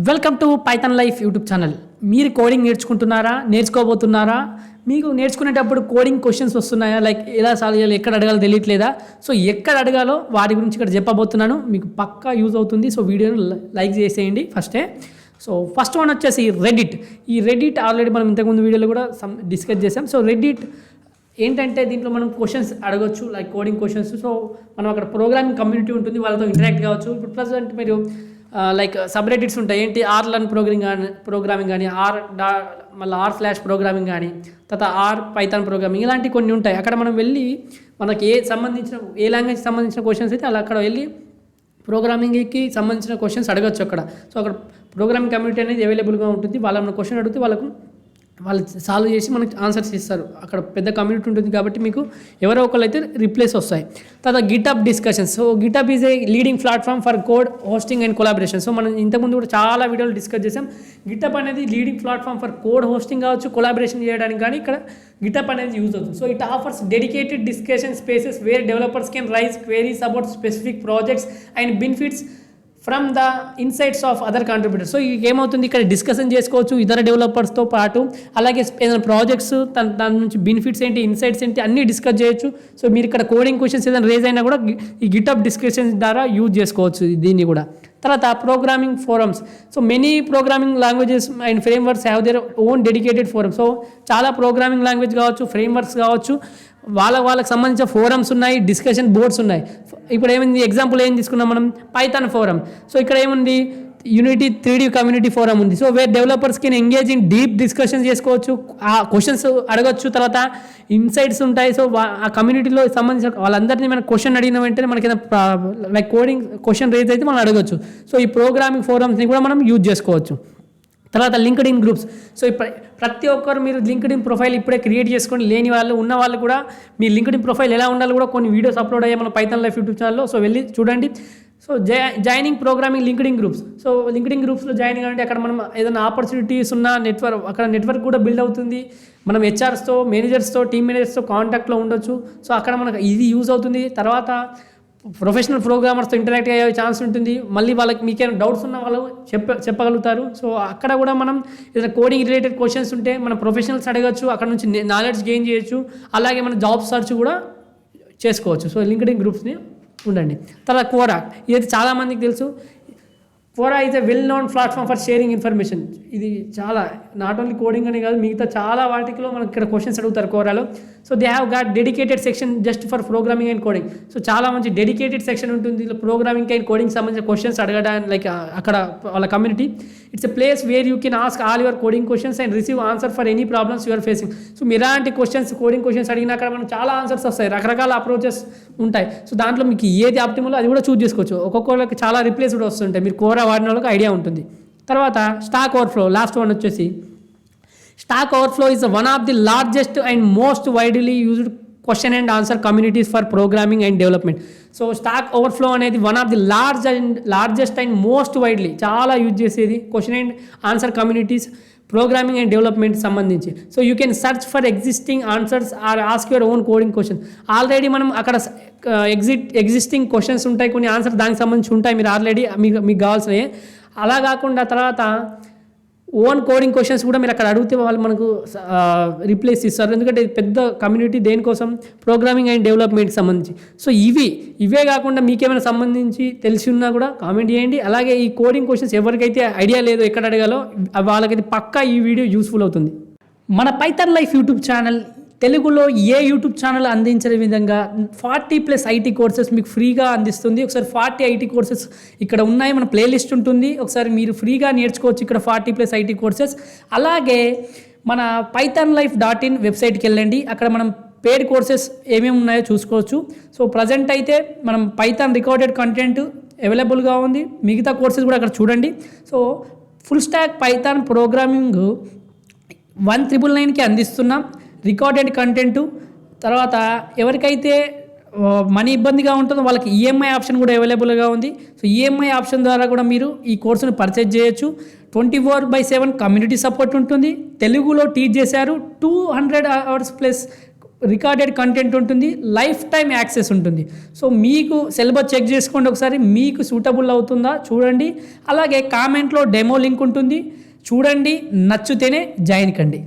Welcome to Python life YouTube channel. మీరు coding నేర్చుకుంటున్నారా, నేర్చుకోబోతున్నారా? మీకు నేర్చుకునేటప్పుడు కోడింగ్ క్వశ్చన్స్ వస్తున్నాయా? లైక్ ఎలా సాల్వ్ చేయాలి, ఎక్కడ అడగాలో తెలియట్లేదా? సో ఎక్కడ అడగాలో వాటి గురించి ఇక్కడ చెప్పబోతున్నాను. మీకు పక్కా యూజ్ అవుతుంది. సో వీడియోని లైక్ చేసేయండి ఫస్టే. సో ఫస్ట్ వన్ వచ్చేసి రెడిట్. ఈ రెడిట్ ఆల్రెడీ మనం ఇంతకుముందు వీడియోలో కూడా డిస్కస్ చేసాం. సో రెడిట్ ఏంటంటే దీంట్లో మనం క్వశ్చన్స్ అడగొచ్చు, లైక్ కోడింగ్ క్వశ్చన్స్. సో మనం అక్కడ ప్రోగ్రామింగ్ కమ్యూనిటీ ఉంటుంది, వాళ్ళతో ఇంటరాక్ట్ కావచ్చు. ఇప్పుడు ప్రజెంట్ మీరు లైక్ సబ్రెడిట్స్ ఉంటాయి. ఏంటి ఆర్ ప్రోగ్రామింగ్ కానీ మళ్ళీ ఆర్/. ప్రోగ్రామింగ్ కానీ, తర్వాత ఆర్ పైథాన్ ప్రోగ్రామింగ్, ఇలాంటి కొన్ని ఉంటాయి. అక్కడ మనం వెళ్ళి మనకి ఏ లాంగ్వేజ్ సంబంధించిన క్వశ్చన్స్ అయితే అలా అక్కడ వెళ్ళి ప్రోగ్రామింగ్కి సంబంధించిన క్వశ్చన్స్ అడగచ్చు అక్కడ. సో అక్కడ ప్రోగ్రామింగ్ కమ్యూనిటీ అనేది అవైలబుల్గా ఉంటుంది. వాళ్ళ క్వశ్చన్ అడిగితే వాళ్ళు సాల్వ్ చేసి మనకి ఆన్సర్స్ ఇస్తారు. అక్కడ పెద్ద కమ్యూనిటీ ఉంటుంది కాబట్టి మీకు ఎవరో ఒకళ్ళు అయితే రిప్లేస్ వస్తాయి. తర్వాత GitHub discussions. So GitHub is a leading platform for code hosting and collaboration. So మనం ఇంతకుముందు కూడా చాలా వీడియోలు డిస్కస్ చేసాం. గిటప్ అనేది leading platform for code hosting కావచ్చు, కొలాబరేషన్ చేయడానికి కానీ ఇక్కడ గిటప్ అనేది యూజ్ అవుతుంది. So it offers dedicated discussion spaces where developers can raise queries about specific projects and benefits from the insights of other contributors. So ఏమవుతుంది, ఇక్కడ discussion చేసుకోవచ్చు ఇతర డెవలపర్స్తో పాటు. అలాగే ఏదైనా ప్రాజెక్ట్స్ దాని నుంచి బెనిఫిట్స్ ఏంటి, ఇన్సైట్స్ ఏంటి అన్నీ డిస్కస్ చేయొచ్చు. సో మీరు ఇక్కడ కోడింగ్ క్వశ్చన్స్ ఏదైనా రేజ్ అయినా కూడా ఈ గిటప్ డిస్కషన్స్ ద్వారా యూజ్ చేసుకోవచ్చు దీన్ని కూడా. తర్వాత programming forums. So many programming languages and frameworks have their own dedicated forum. So చాలా ప్రోగ్రామింగ్ లాంగ్వేజ్ కావచ్చు, ఫ్రేమ్వర్క్స్ కావచ్చు, వాళ్ళకి సంబంధించిన ఫోరమ్స్ ఉన్నాయి, డిస్కషన్ బోర్డ్స్ ఉన్నాయి. ఇప్పుడు ఏమైంది, ఎగ్జాంపుల్ ఏం తీసుకున్నాం మనం, పైథాన్ ఫోరం. సో ఇక్కడ ఏముంది, యూనిటీ 3D కమ్యూనిటీ ఫోరం ఉంది. So where developers can engage in deep discussion చేసుకోవచ్చు, ఆ క్వశ్చన్స్ అడగచ్చు, తర్వాత ఇన్సైట్స్ ఉంటాయి. సో ఆ కమ్యూనిటీలో సంబంధించిన వాళ్ళందరినీ మనం క్వశ్చన్ అడిగిన వెంటనే మనకి లైక్ కోడింగ్ క్వశ్చన్ రేజ్ అయితే మనం అడగచ్చు. సో ఈ ప్రోగ్రామింగ్ ఫోరమ్స్ని కూడా మనం యూజ్ చేసుకోవచ్చు. తర్వాత లింక్డ్ఇన్ గ్రూప్స్. సో ప్రతి ఒక్కరు మీరు లింక్డ్ఇన్ ప్రొఫైల్ ఇప్పుడే క్రియేట్ చేసుకొని, లేని వాళ్ళు ఉన్న వాళ్ళు కూడా మీ లింక్డ్ఇన్ ప్రొఫైల్ ఎలా ఉండాలి కూడా కొన్ని వీడియోస్ అప్లోడ్ అయ్యాయి మన పైథాన్ లైఫ్ యూట్యూబ్ ఛానల్లో. సో వెళ్ళి చూడండి. So joining programming LinkedIn groups. So LinkedIn గ్రూప్స్లో జాయిన్ అంటే అక్కడ మనం ఏదైనా ఆపర్చునిటీస్ ఉన్న అక్కడ నెట్వర్క్ కూడా బిల్డ్ అవుతుంది. మనం హెచ్ఆర్స్తో, మేనేజర్స్తో, టీమ్ మేనేజర్స్తో కాంటాక్ట్లో ఉండొచ్చు. సో అక్కడ మనకు ఇది యూజ్ అవుతుంది. తర్వాత ప్రొఫెషనల్ ప్రోగ్రామర్స్తో ఇంటరాక్ట్ అయ్యే ఛాన్స్ ఉంటుంది. మళ్ళీ వాళ్ళకి మీకేమైనా డౌట్స్ ఉన్న వాళ్ళు చెప్పగలుగుతారు. సో అక్కడ కూడా మనం ఏదైనా కోడింగ్ రిలేటెడ్ క్వశ్చన్స్ ఉంటే మనం ప్రొఫెషనల్స్ అడగచ్చు, అక్కడ నుంచి నాలెడ్జ్ గెయిన్ చేయొచ్చు. అలాగే మన జాబ్ సర్చ్ కూడా చేసుకోవచ్చు. సో లింక్డ్ఇన్ గ్రూప్స్ని ఉండండి. తర్వాత క్వోరా, ఇది చాలామందికి తెలుసు. Quora is a well known platform for sharing information. ఇది చాలా నాట్ ఓన్లీ కోడింగ్ అనే కాదు, మిగతా చాలా వాటిలో మనకి ఇక్కడ క్వశ్చన్స్ అడుగుతారు క్వోరాలో. So they have got dedicated section just for programming and coding. So చాలా మంచి డెడికేటెడ్ సెక్షన్ ఉంటుంది ప్రోగ్రామింగ్ అండ్ కోడింగ్ సంబంధించిన క్వశ్చన్స్ అడగడానికి. లైక్ అక్కడ వాళ్ళ community, it's a place where you can ask all your coding questions and receive answer for any problems you're facing. So మీరు ఎలాంటి questions coding questions అడిగినా అక్కడ మనం చాలా ఆన్సర్స్ వస్తాయి, రకరకాల అప్రోచెస్ ఉంటాయి. సో దాంట్లో మీకు ఏది ఆప్టిమల్ అది కూడా చూస్ చేసుకోవచ్చు. ఒక్కొక్కరికి చాలా రిప్లేస్ కూడా వస్తుంటాయి, మీరు కోరా వాడిన వాళ్ళకి ఐడియా ఉంటుంది. తర్వాత స్టాక్ ఓవర్ఫ్లో, లాస్ట్ వన్ వచ్చేసి Stack Overflow is one of the largest and most widely used question and answer communities for programming and development. So Stack Overflow అనేది one of the largest and most widely చాలా use చేసేది question and answer communities programming and development సంబంధించి. So you can search for existing answers or ask your own coding question. Already మనం అక్కడ existing questions ఉంటాయి, కొన్ని answer దానికి సంబంధించి ఉంటాయి, మీరు ఆల్రెడీ మీకు కావాల్సినవి. అలా కాకుండా తర్వాత ఓన్ కోడింగ్ క్వశ్చన్స్ కూడా మీరు అక్కడ అడిగితే వాళ్ళు మనకు రిప్లేస్ ఇస్తారు. ఎందుకంటే పెద్ద కమ్యూనిటీ దేనికోసం, ప్రోగ్రామింగ్ అండ్ డెవలప్మెంట్కి సంబంధించి. సో ఇవే కాకుండా మీకేమైనా సంబంధించి తెలిసి ఉన్నా కూడా కామెంట్ చేయండి. అలాగే ఈ కోడింగ్ క్వశ్చన్స్ ఎవరికైతే ఐడియా లేదో ఎక్కడ అడగాలో వాళ్ళకైతే పక్కా ఈ వీడియో యూస్ఫుల్ అవుతుంది. మన పైథాన్ లైఫ్ యూట్యూబ్ ఛానల్ తెలుగులో ఏ యూట్యూబ్ ఛానల్ అందించిన విధంగా 40+ ఐటీ కోర్సెస్ మీకు ఫ్రీగా అందిస్తుంది. ఒకసారి 40 ఐటీ కోర్సెస్ ఇక్కడ ఉన్నాయి, మన ప్లేలిస్ట్ ఉంటుంది, ఒకసారి మీరు ఫ్రీగా నేర్చుకోవచ్చు ఇక్కడ 40+ ఐటీ కోర్సెస్. అలాగే మన pythonlife.in వెబ్సైట్కి వెళ్ళండి, అక్కడ మనం పేడ్ కోర్సెస్ ఏమేమి ఉన్నాయో చూసుకోవచ్చు. సో ప్రజెంట్ అయితే మనం పైథాన్ రికార్డెడ్ కంటెంట్ అవైలబుల్గా ఉంది, మిగతా కోర్సెస్ కూడా అక్కడ చూడండి. So full stack Python programming 1999కి అందిస్తున్నాం, రికార్డెడ్ కంటెంటు. తర్వాత ఎవరికైతే మనీ ఇబ్బందిగా ఉంటుందో వాళ్ళకి ఈఎంఐ ఆప్షన్ కూడా అవైలబుల్గా ఉంది. సో ఈఎంఐ ఆప్షన్ ద్వారా కూడా మీరు ఈ కోర్సును పర్చేజ్ చేయొచ్చు. 24/7 కమ్యూనిటీ సపోర్ట్ ఉంటుంది. తెలుగులో టీచ్ చేశారు, 200 hours+ రికార్డెడ్ కంటెంట్ ఉంటుంది, లైఫ్ టైం యాక్సెస్ ఉంటుంది. సో మీకు సిలబస్ చెక్ చేసుకోండి ఒకసారి, మీకు సూటబుల్ అవుతుందా చూడండి. అలాగే కామెంట్లో డెమో లింక్ ఉంటుంది, చూడండి, నచ్చితేనే జాయిన్ కండి.